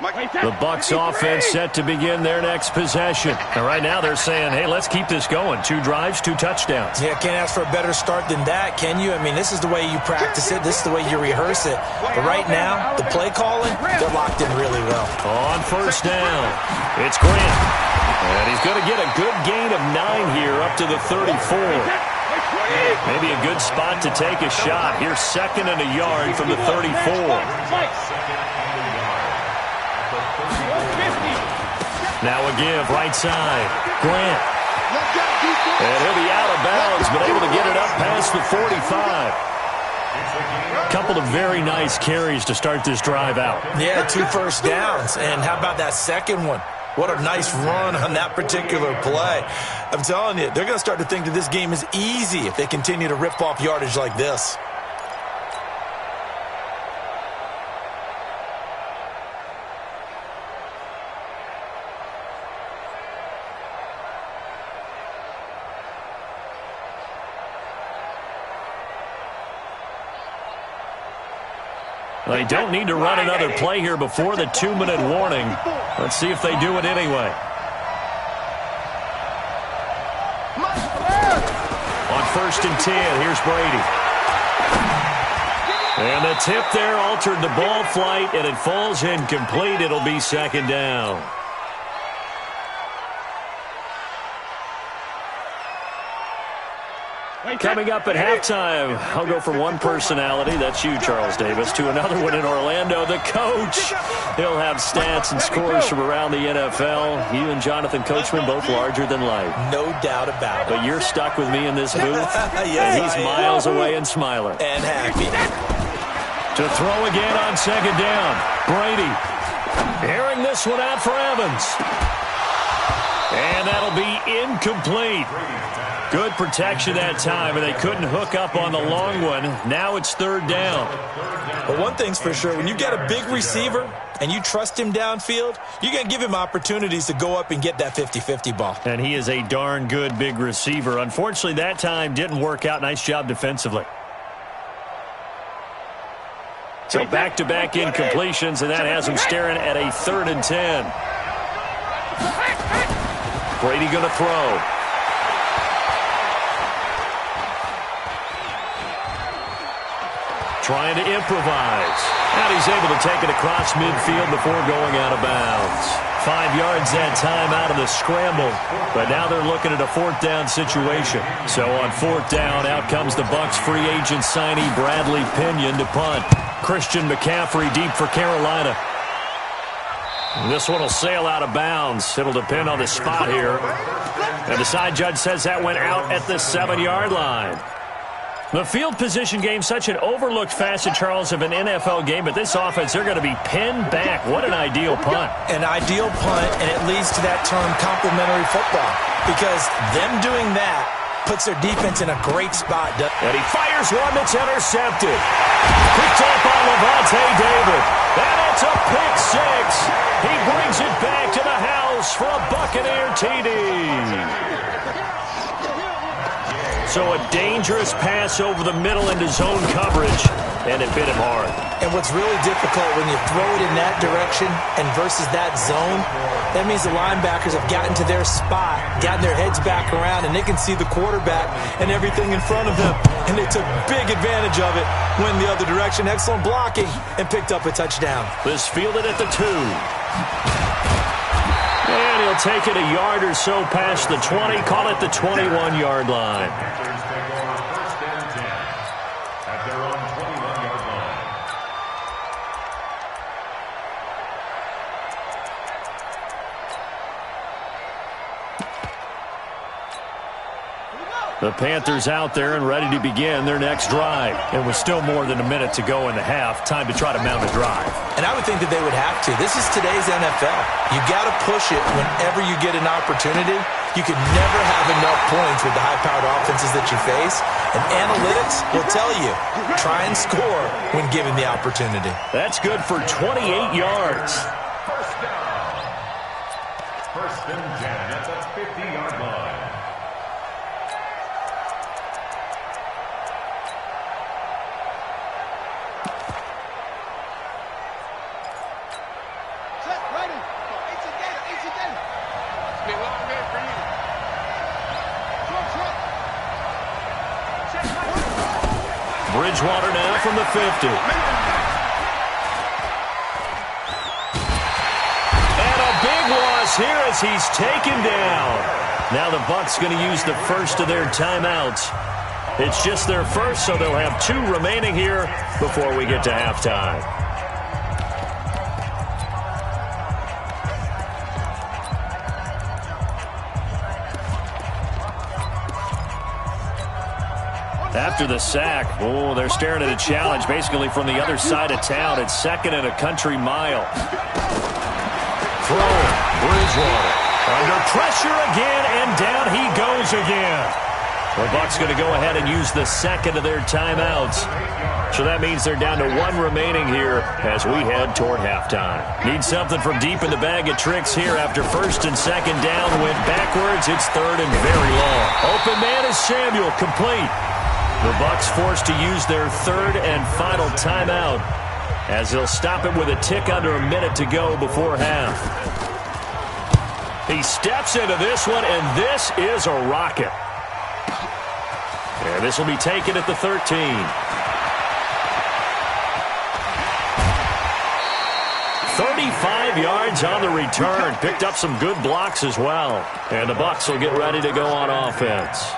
The Bucs offense set to begin their next possession. And right now they're saying, hey, let's keep this going. 2 drives, 2 touchdowns. Yeah, can't ask for a better start than that, can you? I mean, this is the way you practice it. This is the way you rehearse it. But right now, the play calling, they're locked in really well. On first down, it's Grant. And he's going to get a good gain of 9 here up to the 34. Maybe a good spot to take a shot. Here's 2nd and a yard from the 34. Now a give, right side. Grant. And he'll be out of bounds, but able to get it up past the 45. Couple of very nice carries to start this drive out. Yeah, 2 first downs. And how about that second one? What a nice run on that particular play. I'm telling you, they're going to start to think that this game is easy if they continue to rip off yardage like this. They don't need to run another play here before the 2-minute warning. Let's see if they do it anyway. On 1st and 10, here's Brady. And the tip there altered the ball flight, and it falls incomplete. It'll be 2nd down. Coming up at halftime, I'll go from one personality, that's you, Charles Davis, to another one in Orlando, the coach. He'll have stats and scores from around the NFL. You and Jonathan Coachman, both larger than life. No doubt about it. But you're stuck with me in this booth, Yes, and he's miles away and smiling. And happy. To throw again on 2nd down, Brady. Airing this one out for Evans. And that'll be incomplete. Good protection that time, and they couldn't hook up on the long one. Now it's 3rd down. But one thing's for sure, when you got a big receiver and you trust him downfield, you're going to give him opportunities to go up and get that 50-50 ball. And he is a darn good big receiver. Unfortunately, that time didn't work out. Nice job defensively. So back-to-back incompletions, and that has him staring at a 3rd and 10. Brady going to throw. Trying to improvise. And he's able to take it across midfield before going out of bounds. 5 yards that time out of the scramble. But now they're looking at a 4th down situation. So on 4th down, out comes the Bucs free agent signee Bradley Pinion to punt. Christian McCaffrey deep for Carolina. This one will sail out of bounds. It'll depend on the spot here. And the side judge says that went out at the 7-yard line. The field position game, such an overlooked facet, Charles, of an NFL game, but this offense, they're going to be pinned back. What an ideal punt. An ideal punt, and it leads to that term complementary football, because them doing that puts their defense in a great spot. And he fires one that's intercepted. Picked up by Levante David. And it's a pick 6. He brings it back to the house for a Buccaneer TD. So a dangerous pass over the middle into zone coverage, and it bit him hard. And what's really difficult when you throw it in that direction and versus that zone, that means the linebackers have gotten to their spot, gotten their heads back around, and they can see the quarterback and everything in front of them. And they took big advantage of it, went the other direction, excellent blocking, and picked up a touchdown. This fielded at the 2. And he'll take it a yard or so past the 20, call it the 21-yard line. The Panthers out there and ready to begin their next drive. And with still more than a minute to go in the half, time to try to mount a drive. And I would think that they would have to. This is today's NFL. You got to push it whenever you get an opportunity. You can never have enough points with the high-powered offenses that you face. And analytics will tell you, try and score when given the opportunity. That's good for 28 yards. First down. First and 10 at the 50-yard line. Bridgewater now from the 50. And a big loss here as he's taken down. Now the Bucs going to use the first of their timeouts. It's just their first, so they'll have 2 remaining here before we get to halftime. After the sack, they're staring at a challenge basically from the other side of town. It's 2nd and a country mile. Throw, Bridgewater. Under pressure again, and down he goes again. The Bucs going to go ahead and use the second of their timeouts. So that means they're down to 1 remaining here as we head toward halftime. Need something from deep in the bag of tricks here after 1st and 2nd down. Went backwards. It's 3rd and very long. Open man is Samuel, complete. The Bucs forced to use their 3rd and final timeout as they'll stop it with a tick under a minute to go before half. He steps into this one, and this is a rocket. And this will be taken at the 13. 35 yards on the return. Picked up some good blocks as well. And the Bucs will get ready to go on offense.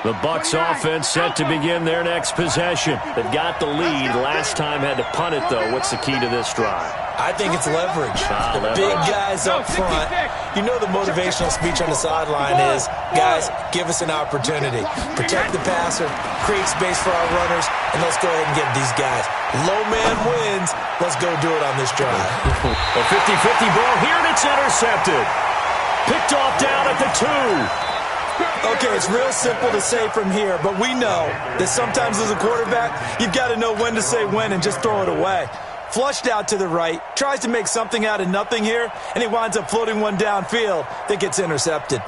The Bucs offense set to begin their next possession. They've got the lead. Last time had to punt it, though. What's the key to this drive? I think it's leverage. The big guys up front. You know the motivational speech on the sideline is, guys, give us an opportunity. Protect the passer, create space for our runners, and let's go ahead and get these guys. Low man wins. Let's go do it on this drive. A 50-50 ball here, and it's intercepted. Picked off down at the 2. Okay, it's real simple to say from here, but we know that sometimes as a quarterback, you've got to know when to say when and just throw it away. Flushed out to the right, tries to make something out of nothing here, and he winds up floating one downfield that gets intercepted.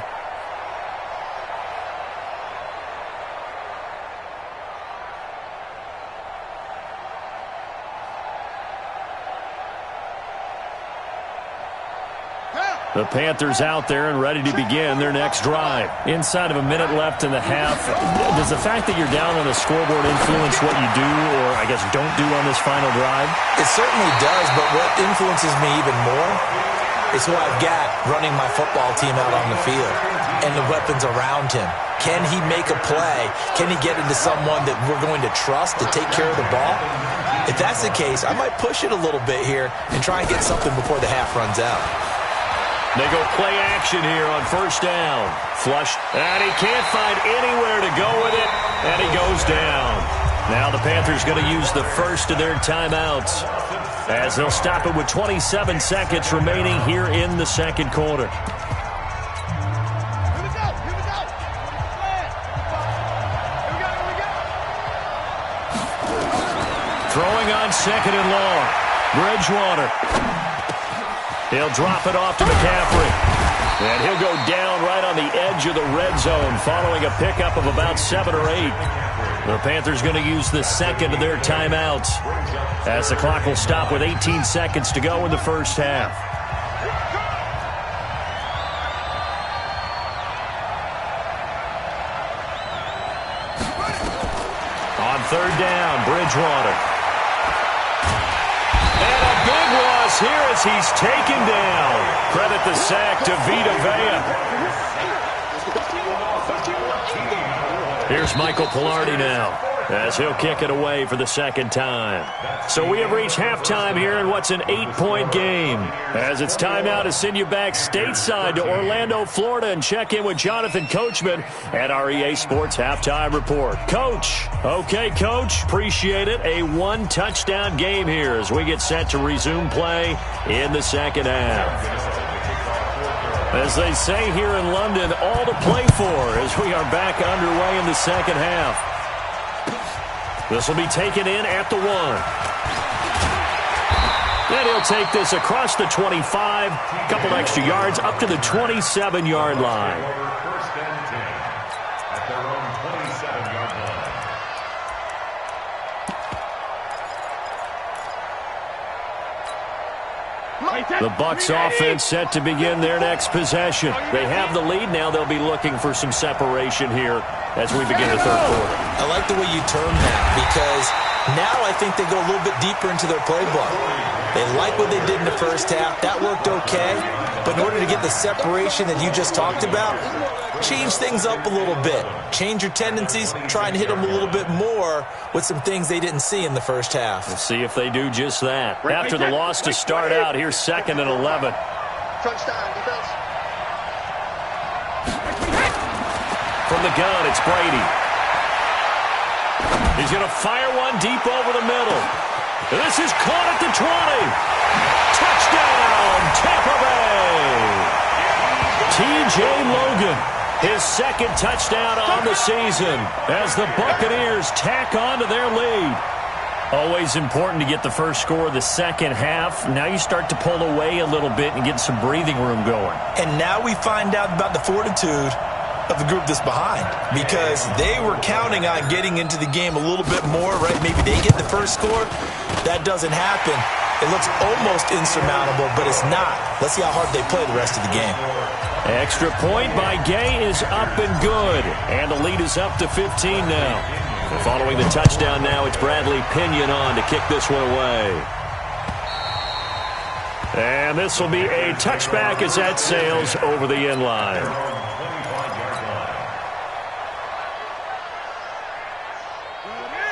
The Panthers out there and ready to begin their next drive. Inside of a minute left in the half, does the fact that you're down on the scoreboard influence what you do or, I guess, don't do on this final drive? It certainly does, but what influences me even more is who I've got running my football team out on the field and the weapons around him. Can he make a play? Can he get into someone that we're going to trust to take care of the ball? If that's the case, I might push it a little bit here and try and get something before the half runs out. They go play action here on 1st down. Flush, and he can't find anywhere to go with it, and he goes down. Now the Panthers going to use the first of their timeouts as they'll stop it with 27 seconds remaining here in the 2nd quarter. Throwing on 2nd and long. Bridgewater. He'll drop it off to McCaffrey. And he'll go down right on the edge of the red zone following a pickup of about 7 or 8. The Panthers going to use the second of their timeouts as the clock will stop with 18 seconds to go in the first half. On 3rd down, Bridgewater. Here as he's taken down. Credit the sack to Vita Vea. Here's Michael Pilardi now as he'll kick it away for the 2nd time. So we have reached halftime here in what's an 8-point game. As it's time now to send you back stateside to Orlando, Florida, and check in with Jonathan Coachman at our EA Sports Halftime Report. Coach. Okay, Coach. Appreciate it. A 1-touchdown game here as we get set to resume play in the 2nd half. As they say here in London, all to play for as we are back underway in the 2nd half. This will be taken in at the 1. And he'll take this across the 25, a couple extra yards up to the 27-yard line. 1st and 10 at their own 27-yard line. The Bucs offense set to begin their next possession. They have the lead. Now they'll be looking for some separation here as we begin the third quarter. I like the way you term that, because now I think they go a little bit deeper into their playbook. They like what they did in the first half. That worked okay. But in order to get the separation that you just talked about, change things up a little bit. Change your tendencies. Try and hit them a little bit more with some things they didn't see in the first half. We'll see if they do just that. After the loss to start out, here's 2nd and 11. Crunch time, defense. From the gun, it's Brady. He's going to fire one deep over the middle. This is caught at the 20. Touchdown, Tampa Bay. T.J. Logan, his 2nd touchdown on the season as the Buccaneers tack on to their lead. Always important to get the first score of the second half. Now you start to pull away a little bit and get some breathing room going. And now we find out about the fortitude of the group that's behind, because they were counting on getting into the game a little bit more, right? Maybe they get the first score. That doesn't happen. It looks almost insurmountable, but it's not. Let's see how hard they play the rest of the game. Extra point by Gay is up and good, and the lead is up to 15 now. Following the touchdown now, it's Bradley Pinion on to kick this one away. And this will be a touchback as that sails over the end line.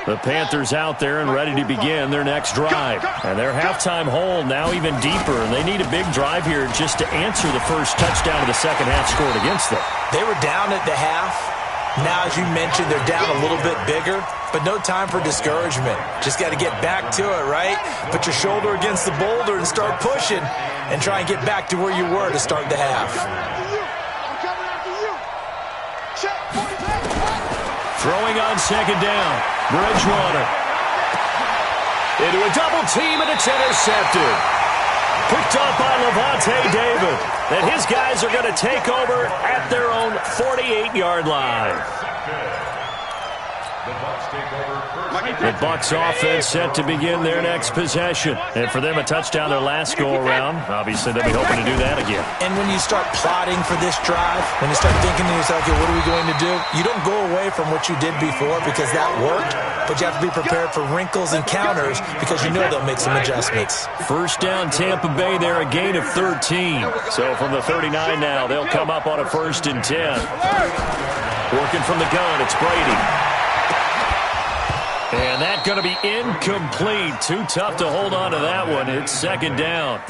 The Panthers out there and ready to begin their next drive. And their halftime hole now even deeper, and they need a big drive here just to answer the first touchdown of the second half scored against them. They were down at the half. Now, as you mentioned, they're down a little bit bigger, but no time for discouragement. Just got to get back to it, right? Put your shoulder against the boulder and start pushing and try and get back to where you were to start the half. Throwing on 2nd down, Bridgewater. Into a double team, and it's intercepted. Picked up by Levante David. And his guys are going to take over at their own 48-yard line. The Bucs offense set to begin their next possession. And for them, a touchdown their last go-around. Obviously, they'll be hoping to do that again. And when you start plotting for this drive, when you start thinking to yourself, okay, what are we going to do? You don't go away from what you did before because that worked, but you have to be prepared for wrinkles and counters because you know they'll make some adjustments. First down, Tampa Bay there, a gain of 13. So from the 39 now, they'll come up on a 1st and 10. Working from the gun, it's Brady. And that's going to be incomplete. Too tough to hold on to that one. It's 2nd down.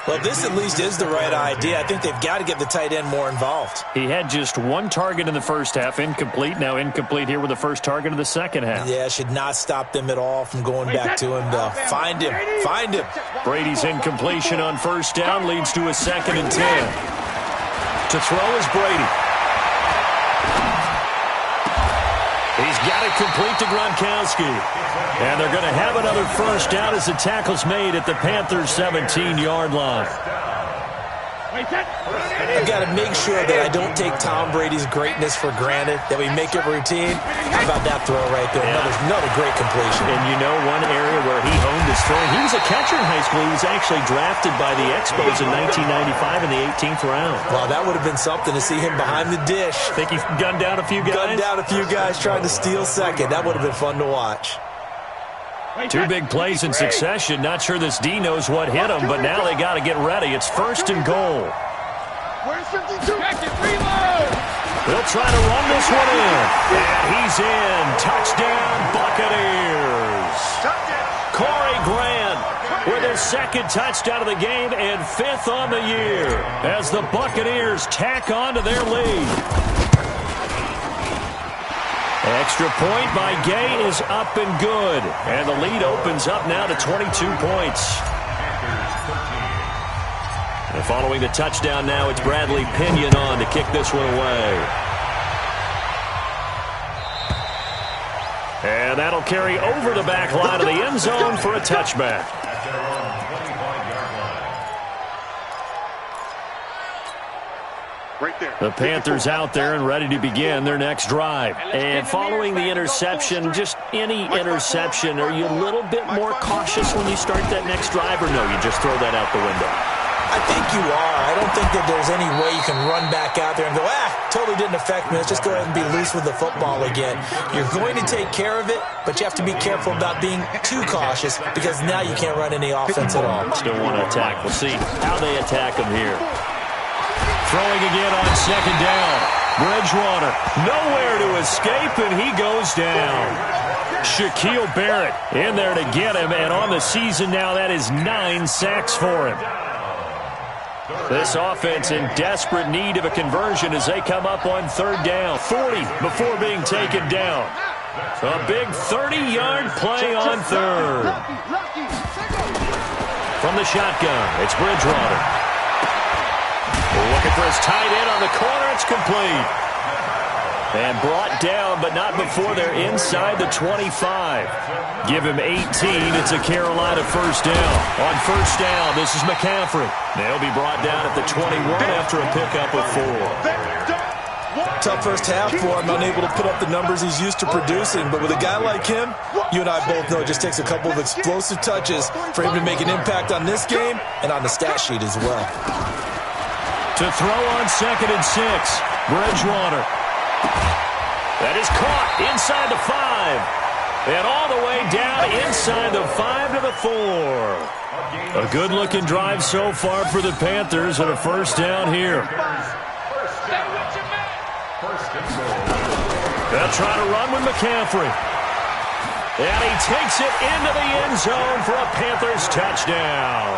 Well, this at least is the right idea. I think they've got to get the tight end more involved. He had just one target in the first half, incomplete. Now incomplete here with the first target of the second half. Yeah, should not stop them at all from going back to him, though. Find him. Find him. Brady's incompletion on 1st down leads to a 2nd and 10. To throw is Brady. He's got it complete to Gronkowski. And they're going to have another 1st down as the tackle's made at the Panthers' 17-yard line. I've got to make sure that I don't take Tom Brady's greatness for granted, that we make it routine. How about that throw right there? Yeah. Another great completion. And you know one area where he honed his throwing, he was a catcher in high school. He was actually drafted by the Expos in 1995 in the 18th round. Wow, that would have been something to see him behind the dish. Think he gunned down a few guys? Gunned down a few guys trying to steal second. That would have been fun to watch. Two big plays in succession. Not sure this D knows what hit him, but now they got to get ready. It's 1st and goal. Where's 52? Reload! They'll try to run this one in. And he's in. Touchdown, Buccaneers. Corey Grant with his 2nd touchdown of the game and 5th on the year as the Buccaneers tack on to their lead. Extra point by Gay is up and good. And the lead opens up now to 22 points. And following the touchdown now, it's Bradley Pinion on to kick this one away. And that'll carry over the back line of the end zone for a touchback. Right there. The Panthers out there and ready to begin their next drive. And following the interception, just any interception, are you a little bit more cautious when you start that next drive, or no, you just throw that out the window? I think you are. I don't think that there's any way you can run back out there and go, totally didn't affect me. Let's just go ahead and be loose with the football again. You're going to take care of it, but you have to be careful about being too cautious because now you can't run any offense at all. Still want to attack. We'll see how they attack him here. Throwing again on second down. Bridgewater nowhere to escape, and he goes down. Shaquille Barrett in there to get him, and on the season now, that is 9 sacks for him. This offense in desperate need of a conversion as they come up on third down. 40 before being taken down. A big 30-yard play on third. From the shotgun, it's Bridgewater. Looking for his tight end on the corner. It's complete. And brought down, but not before they're inside the 25. Give him 18. It's a Carolina first down. On first down, this is McCaffrey. They'll be brought down at the 21 after a pickup of 4. Tough first half for him, unable to put up the numbers he's used to producing. But with a guy like him, you and I both know it just takes a couple of explosive touches for him to make an impact on this game and on the stat sheet as well. To throw on 2nd and 6, Bridgewater. That is caught inside the 5. And all the way down inside the 5 to the 4. A good-looking drive so far for the Panthers and a first down here. They'll try to run with McCaffrey. And he takes it into the end zone for a Panthers touchdown.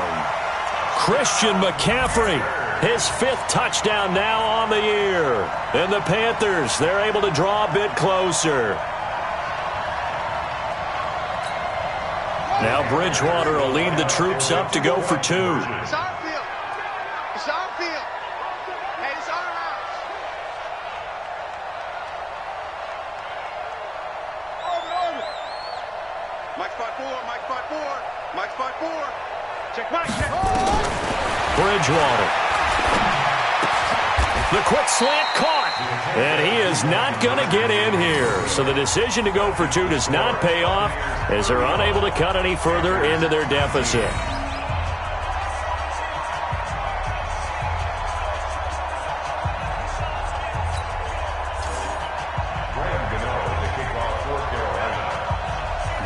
Christian McCaffrey, his 5th touchdown now on the year. And the Panthers, they're able to draw a bit closer. Now Bridgewater will lead the troops up to go for 2. It's our field. It's our field. Hey, it's our house. Over. Mike spot 4. Mike spot 4. Mike spot 4. Check Mike. Check. Bridgewater. The quick slant caught. And he is not going to get in here. So the decision to go for 2 does not pay off as they're unable to cut any further into their deficit.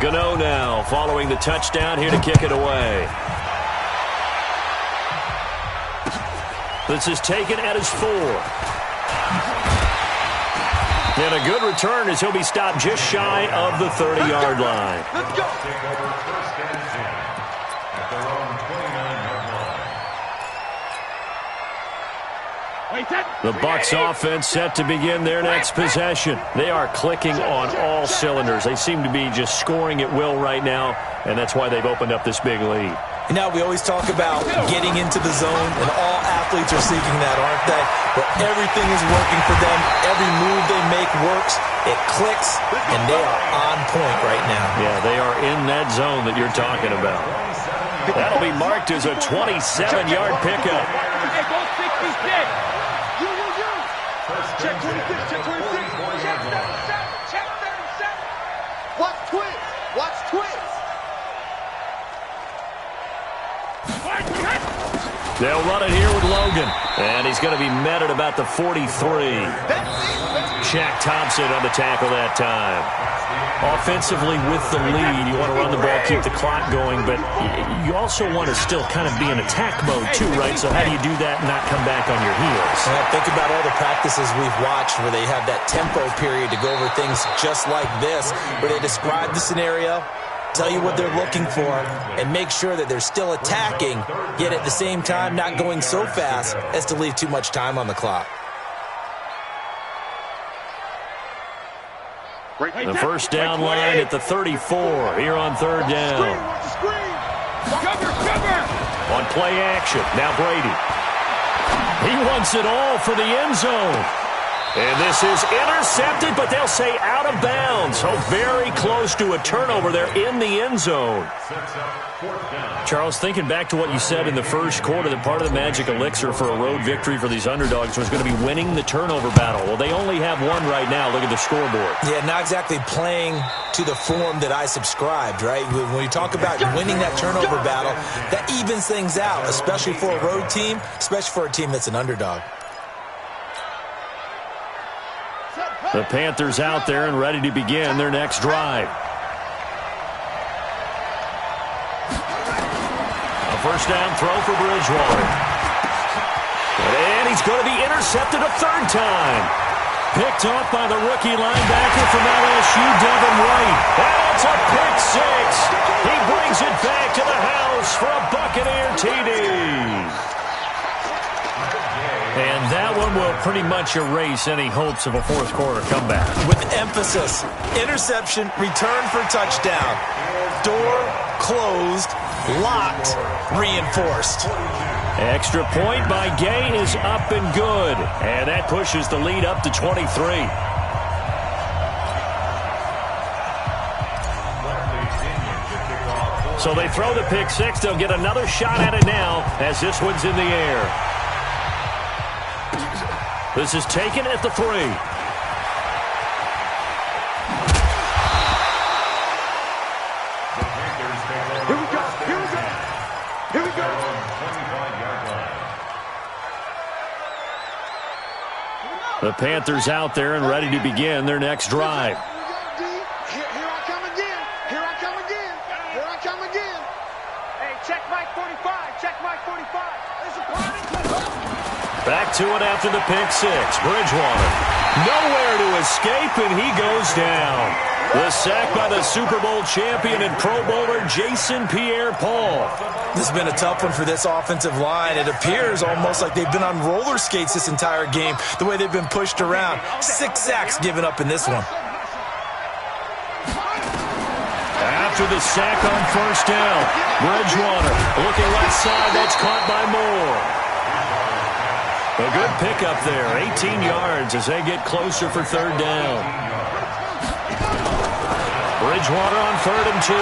Gano now following the touchdown here to kick it away. This is taken at his 4. And a good return as he'll be stopped just shy of the 30-yard line. Let's go. The Bucs offense set to begin their next possession. They are clicking on all cylinders. They seem to be just scoring at will right now, and that's why they've opened up this big lead. You know, we always talk about getting into the zone, and all athletes are seeking that, aren't they? Where everything is working for them, every move they make works, it clicks, and they are on point right now. Yeah, they are in that zone that you're talking about. That'll be marked as a 27-yard pickup. Check 26, check 26. Check 37, check 37. Watch twins. Watch twins. They'll run it here with Logan. And he's going to be met at about the 43. Shaq Thompson on the tackle that time. Offensively with the lead, you want to run the ball, keep the clock going, but you also want to still kind of be in attack mode too, right? So how do you do that and not come back on your heels? Think about all the practices we've watched where they have that tempo period to go over things just like this, where they describe the scenario, tell you what they're looking for, and make sure that they're still attacking, yet at the same time not going so fast as to leave too much time on the clock. The first down line at the 34 here on third down. On play action, now Brady. He wants it all for the end zone. And this is intercepted, but they'll say out of bounds. So very close to a turnover there in the end zone. Charles, thinking back to what you said in the first quarter, that part of the magic elixir for a road victory for these underdogs was going to be winning the turnover battle. Well, they only have one right now. Look at the scoreboard. Yeah, not exactly playing to the form that I subscribed, right? When you talk about winning that turnover battle, that evens things out, especially for a road team, especially for a team that's an underdog. The Panthers out there and ready to begin their next drive. A first down throw for Bridgewater. And he's going to be intercepted a third time. Picked off by the rookie linebacker from LSU, Devin White. And it's a pick six. He brings it back to the house for a Buccaneer TD. And that one will pretty much erase any hopes of a fourth quarter comeback. With emphasis, interception, return for touchdown. Door closed, locked, reinforced. Extra point by Gay is up and good. And that pushes the lead up to 23. So they throw the pick six. They'll get another shot at it now as this one's in the air. This is taken at the 3. Here we go. Here we go. Here we go. The Panthers out there and ready to begin their next drive. Here I come again. Here I come again. Here I come again. Hey, check Mike 45. Check Mike 45. There's a party. Back to it after the pick six. Bridgewater nowhere to escape, and he goes down. The sack by the Super Bowl champion and Pro Bowler Jason Pierre-Paul. This has been a tough one for this offensive line. It appears almost like they've been on roller skates this entire game, the way they've been pushed around. 6 sacks given up in this one. After the sack on first down, Bridgewater looking left side. That's caught by Moore. A good pickup there, 18 yards as they get closer for third down. Bridgewater on 3rd and 2.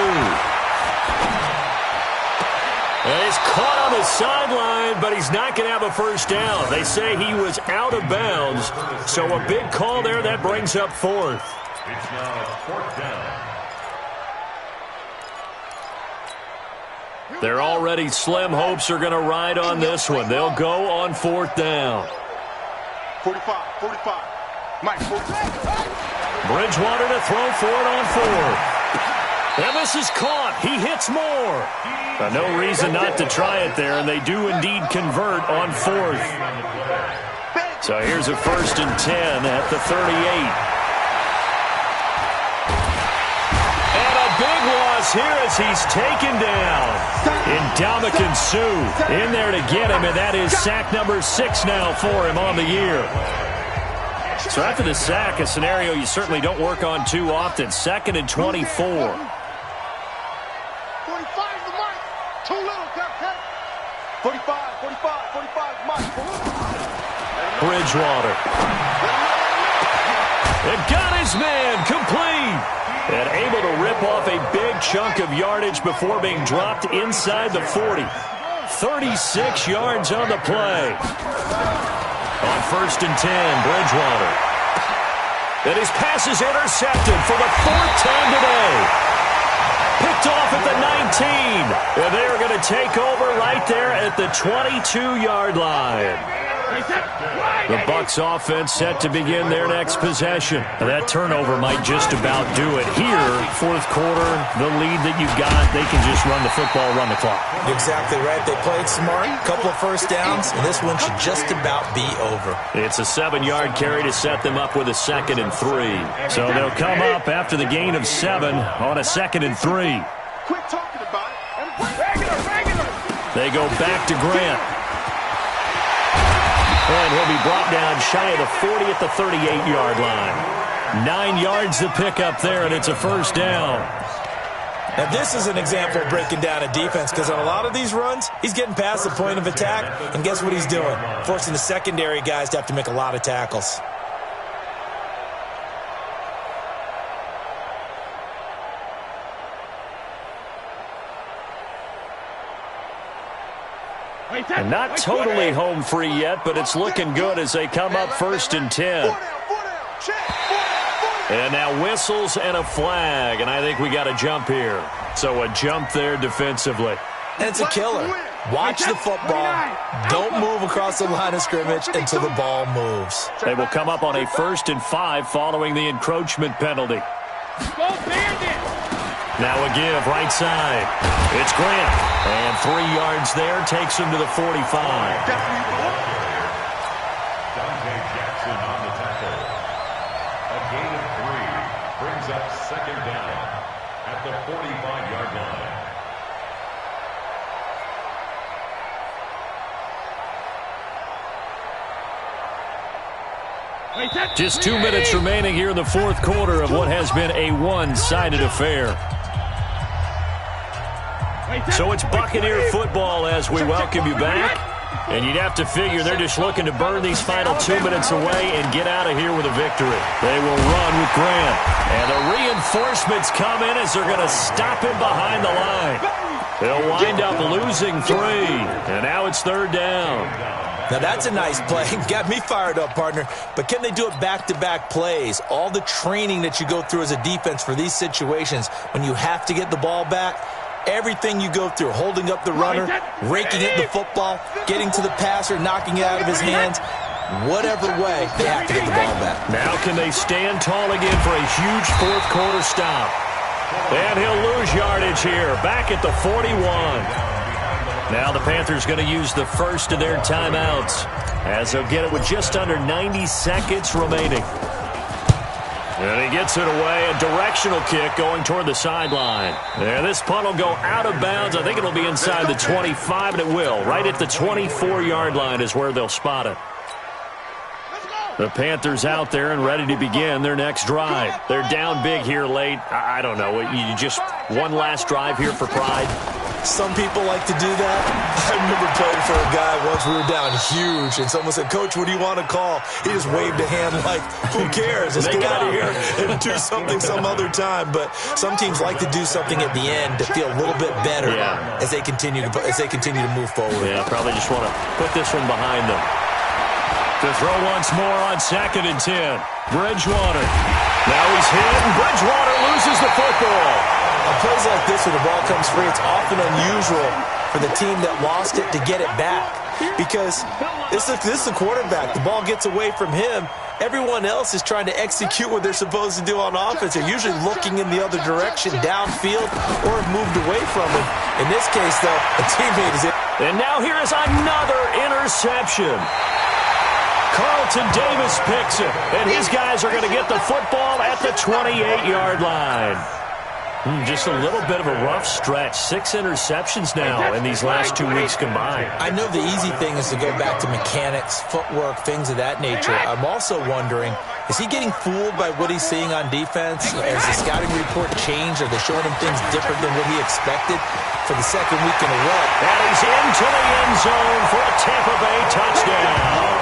And he's caught on the sideline, but he's not going to have a first down. They say he was out of bounds, so a big call there that brings up 4th. It's now 4th down. Their already slim hopes are going to ride on this one. They'll go on 4th down. 45. Mike 45. Bridgewater to throw for it on 4th. And this is caught. He hits Moore. No reason not to try it there, and they do indeed convert on 4th. So here's a 1st and 10 at the 38. Big loss here as he's taken down. Ndamukong Suh in there to get him, and that is sack number 6 now for him on the year. So after the sack, a scenario you certainly don't work on too often. 2nd and 24. 45 the Mike. Too little, Cap. 45, Mike. Bridgewater. And got his man complete. And able to rip off a big chunk of yardage before being dropped inside the 40. 36 yards on the play. On 1st and 10, Bridgewater. And his pass is intercepted for the 4th time today. Picked off at the 19. And they're going to take over right there at the 22-yard line. The Bucs offense set to begin their next possession. That turnover might just about do it. Here, 4th quarter, the lead that you've got, they can just run the football, run the clock. Exactly right. They played smart, couple of first downs, and this one should just about be over. It's a 7-yard carry to set them up with a 2nd and 3. So they'll come up after the gain of 7 on a 2nd and 3. Quit talking about it. Regular. They go back to Grant. And he'll be brought down shy of the 40 at the 38-yard line. 9 yards to pick up there, and it's a first down. Now, this is an example of breaking down a defense, because on a lot of these runs, he's getting past the point of attack, and guess what he's doing? Forcing the secondary guys to have to make a lot of tackles. And not totally home free yet, but it's looking good as they come up 1st and 10. And now whistles and a flag, and I think we got a jump here. So a jump there defensively. And it's a killer. Watch the football. Don't move across the line of scrimmage until the ball moves. They will come up on a 1st and 5 following the encroachment penalty. Go Bandits! Now a give, right side. It's Grant. And 3 yards there takes him to the 45. Dante Jackson on the tackle. A gain of 3 brings up 2nd down at the 45-yard line. Just 2 minutes remaining here in the 4th quarter of what has been a one-sided affair. So it's Buccaneer football as we welcome you back. And you'd have to figure they're just looking to burn these final 2 minutes away and get out of here with a victory. They will run with Grant. And the reinforcements come in as they're going to stop him behind the line. They'll wind up losing 3. And now it's 3rd down. Now, that's a nice play. Got me fired up, partner. But can they do it back-to-back plays? All the training that you go through as a defense for these situations, when you have to get the ball back, everything you go through, holding up the runner, raking at the football, getting to the passer, knocking it out of his hands, whatever way, they have to get the ball back. Now can they stand tall again for a huge 4th quarter stop? And he'll lose yardage here, back at the 41. Now the Panthers going to use the first of their timeouts as they'll get it with just under 90 seconds remaining. And he gets it away, a directional kick going toward the sideline. And this punt will go out of bounds. I think it'll be inside the 25, and it will. Right at the 24-yard line is where they'll spot it. The Panthers out there and ready to begin their next drive. They're down big here late. I don't know. You just one last drive here for pride. Some people like to do that. I remember playing for a guy once. We were down huge, and someone said, "Coach, what do you want to call?" He just waved a hand like, who cares? Let's get out of here and do something some other time. But some teams like to do something at the end to feel a little bit better as they continue to move forward. Yeah, probably just want to put this one behind them. To throw once more on 2nd and 10. Bridgewater. Now he's hit, and Bridgewater loses the football. On plays like this where the ball comes free, it's often unusual for the team that lost it to get it back. Because this is the quarterback. The ball gets away from him. Everyone else is trying to execute what they're supposed to do on offense. They're usually looking in the other direction, downfield, or have moved away from him. In this case, though, a teammate is in. And now here is another interception. Carlton Davis picks it, and his guys are going to get the football at the 28-yard line. Just a little bit of a rough stretch. 6 interceptions now in these last 2 weeks combined. I know the easy thing is to go back to mechanics, footwork, things of that nature. I'm also wondering, is he getting fooled by what he's seeing on defense? Has the scouting report changed? Are they showing him things different than what he expected for the 2nd week in a row? And he's into the end zone for a Tampa Bay touchdown.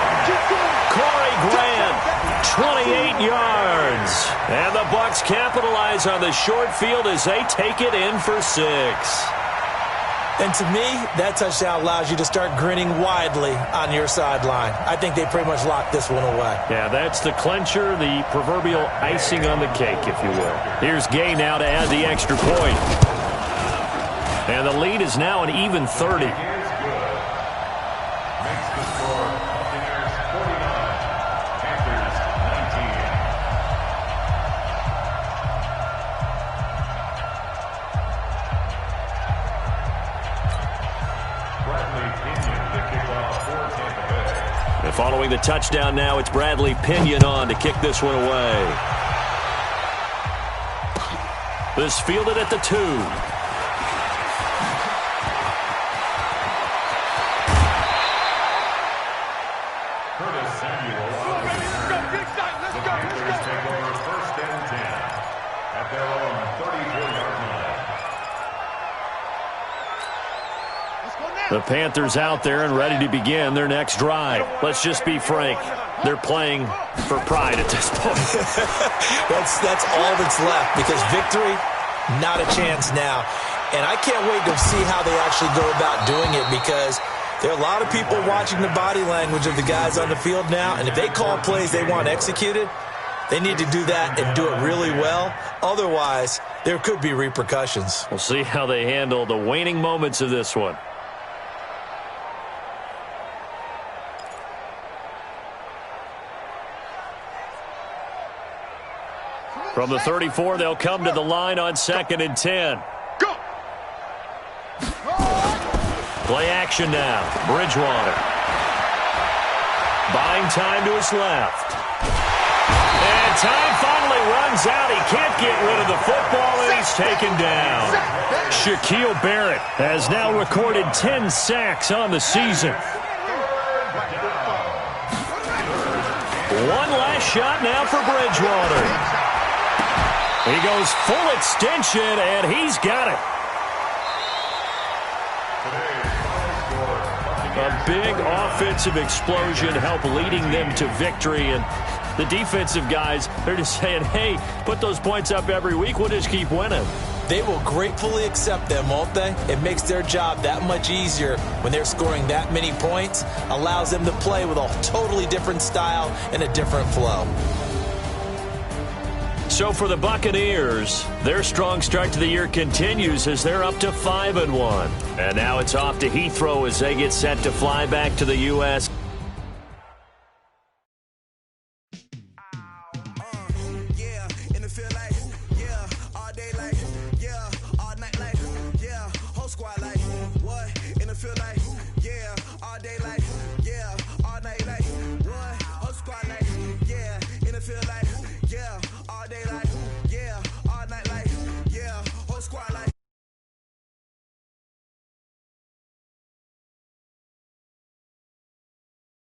Corey Grant, 28 yards. And the Bucs capitalize on the short field as they take it in for 6. And to me, that touchdown allows you to start grinning widely on your sideline. I think they pretty much locked this one away. Yeah, that's the clincher, the proverbial icing on the cake, if you will. Here's Gay now to add the extra point. And the lead is now an even 30. And following the touchdown now, it's Bradley Pinion on to kick this one away. This fielded at the 2. The Panthers out there and ready to begin their next drive. Let's just be frank. They're playing for pride at this point. That's all that's left, because victory, not a chance now. And I can't wait to see how they actually go about doing it, because There are a lot of people watching the body language of the guys on the field now, and if they call plays they want executed, they need to do that and do it really well. Otherwise, there could be repercussions. We'll see how they handle the waning moments of this one. From the 34, they'll come to the line on 2nd and 10. Go! Play action now. Bridgewater. Buying time to his left. And time finally runs out. He can't get rid of the football, and he's taken down. Shaquille Barrett has now recorded 10 sacks on the season. One last shot now for Bridgewater. He goes full extension, and he's got it. A big offensive explosion helped leading them to victory, and the defensive guys, they're just saying, hey, put those points up every week, we'll just keep winning. They will gratefully accept them, won't they? It makes their job that much easier when they're scoring that many points, allows them to play with a totally different style and a different flow. So for the Buccaneers, their strong start to the year continues as they're up to 5-1. And now it's off to Heathrow as they get set to fly back to the U.S. Yeah, in the field like, yeah, all day like, yeah, all night like, yeah, whole squad like, what? In the field like,